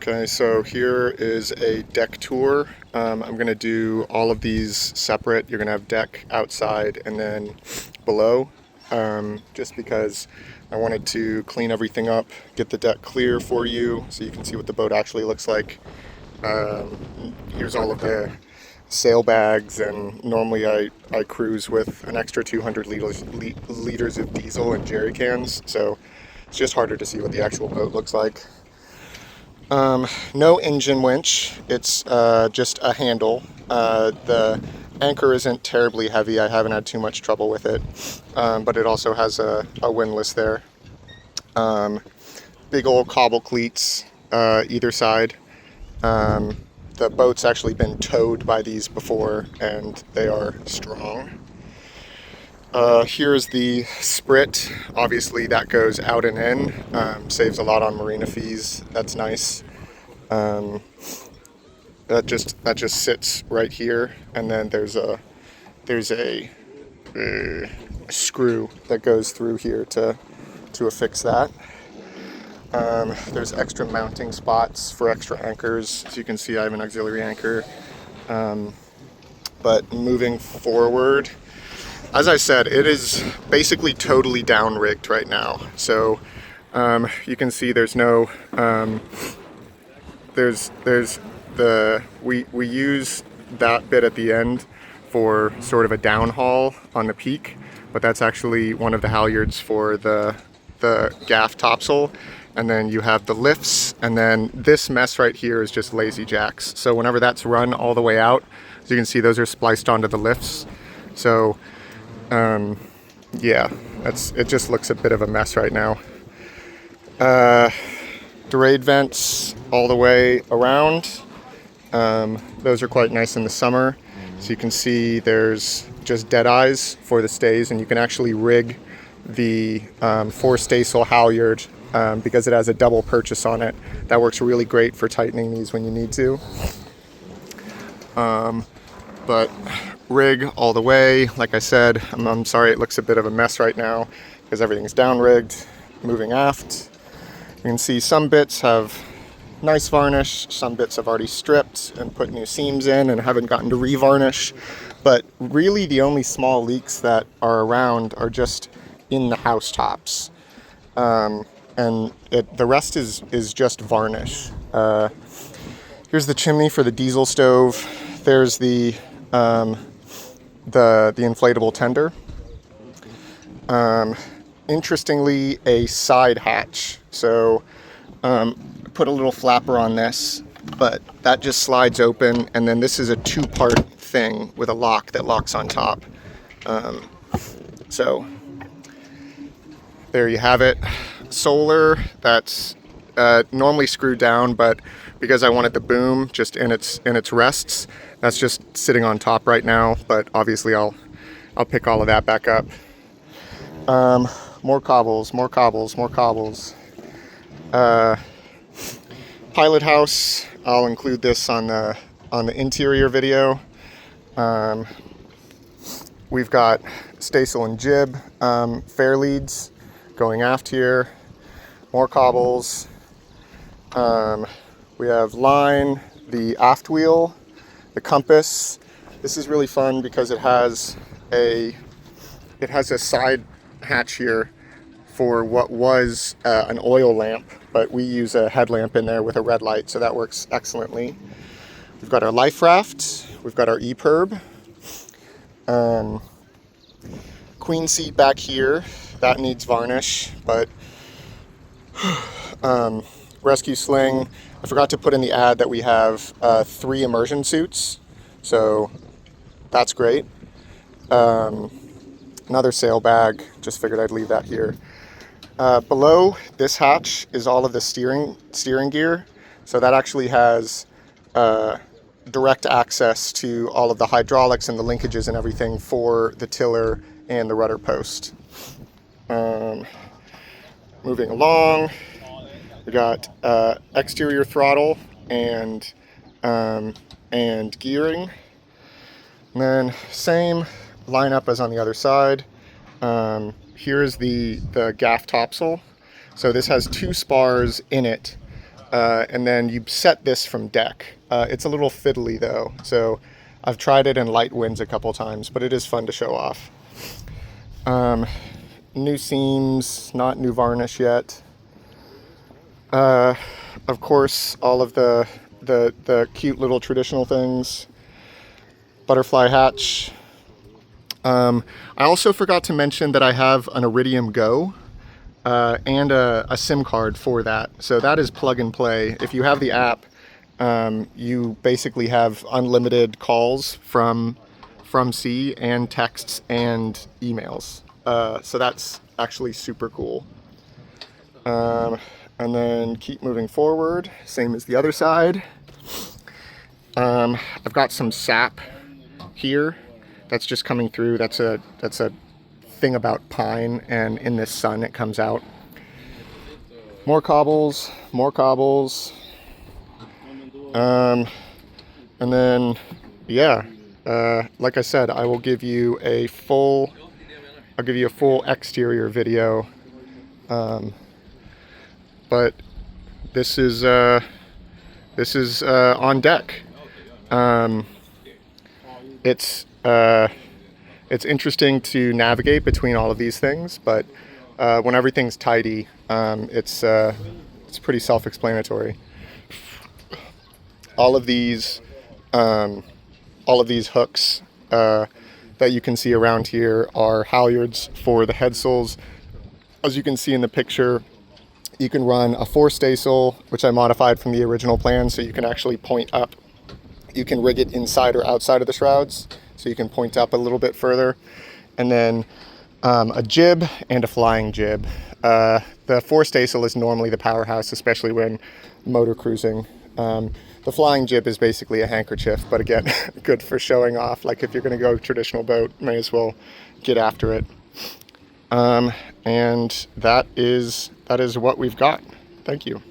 Okay, so here is a deck tour. I'm going to do all of these separate. You're going to have deck outside and then below, just because I wanted to clean everything up, get the deck clear for you so you can see what the boat actually looks like. Here's all of the sail bags, and normally I cruise with an extra 200 liters of diesel and jerry cans, so it's just harder to see what the actual boat looks like. No engine winch, it's just a handle. The anchor isn't terribly heavy, I haven't had too much trouble with it, but it also has a windlass there. Big old cobble cleats either side. The boat's actually been towed by these before, and they are strong. Here's the sprit. Obviously that goes out and in, saves a lot on marina fees. That's nice. That just sits right here, and then there's a screw that goes through here to affix that. There's extra mounting spots for extra anchors. As you can see, I have an auxiliary anchor. But moving forward, as I said, it is basically totally down rigged right now. So you can see there's no we use that bit at the end for sort of a downhaul on the peak, but that's actually one of the halyards for the gaff topsail. And then you have the lifts, and then this mess right here is just lazy jacks. So whenever that's run all the way out, as you can see, those are spliced onto the lifts. So yeah, it just looks a bit of a mess right now. Durade vents all the way around. Those are quite nice in the summer. So you can see there's just dead eyes for the stays, and you can actually rig the four-staysail halyard because it has a double purchase on it. That works really great for tightening these when you need to. But rig all the way. Like I said, I'm sorry it looks a bit of a mess right now because everything's down rigged. Moving aft, you can see some bits have nice varnish, some bits have already stripped and put new seams in and haven't gotten to revarnish. But really the only small leaks that are around are just in the housetops. And the rest is just varnish. Here's the chimney for the diesel stove. There's the inflatable tender. Interestingly, a side hatch. So put a little flapper on this, but that just slides open, and then this is a two-part thing with a lock that locks on top. So there you have it. Solar, that's normally screwed down, but because I wanted the boom just in its rests, that's just sitting on top right now. But obviously I'll pick all of that back up. More cobbles. Pilot house, I'll include this on the interior video. We've got staysail and jib fair leads going aft here. More cobbles. We have line, the aft wheel, the compass. This is really fun because it has a side hatch here for what was an oil lamp, but we use a headlamp in there with a red light, so that works excellently. We've got our life raft. We've got our EPIRB. Queen seat back here. That needs varnish, but rescue sling. I forgot to put in the ad that we have 3 immersion suits, so that's great. Another sail bag, just figured I'd leave that here. Below this hatch is all of the steering gear, so that actually has direct access to all of the hydraulics and the linkages and everything for the tiller and the rudder post. Moving along, we got exterior throttle and gearing. And then same lineup as on the other side. Here's the gaff topsail. So this has 2 spars in it and then you set this from deck. It's a little fiddly though, so I've tried it in light winds a couple times, but it is fun to show off. New seams, not new varnish yet. Of course, all of the cute little traditional things. Butterfly hatch. I also forgot to mention that I have an Iridium Go and a SIM card for that. So that is plug and play. If you have the app, you basically have unlimited calls from sea and texts and emails. So that's actually super cool. And then keep moving forward, same as the other side. I've got some sap here that's just coming through. That's a thing about pine, and in this sun it comes out. More cobbles, more cobbles. And then, yeah, like I said, I will give you a full exterior video. But this is on deck. It's interesting to navigate between all of these things, but when everything's tidy, it's pretty self-explanatory. All of these hooks that you can see around here are halyards for the head soles. As you can see in the picture, you can run a forestaysail, which I modified from the original plan, so you can actually point up. You can rig it inside or outside of the shrouds, so you can point up a little bit further. And then a jib and a flying jib. The forestaysail is normally the powerhouse, especially when motor cruising. The flying jib is basically a handkerchief, but again, good for showing off. Like if you're going to go traditional boat, may as well get after it. And that is what we've got. Thank you.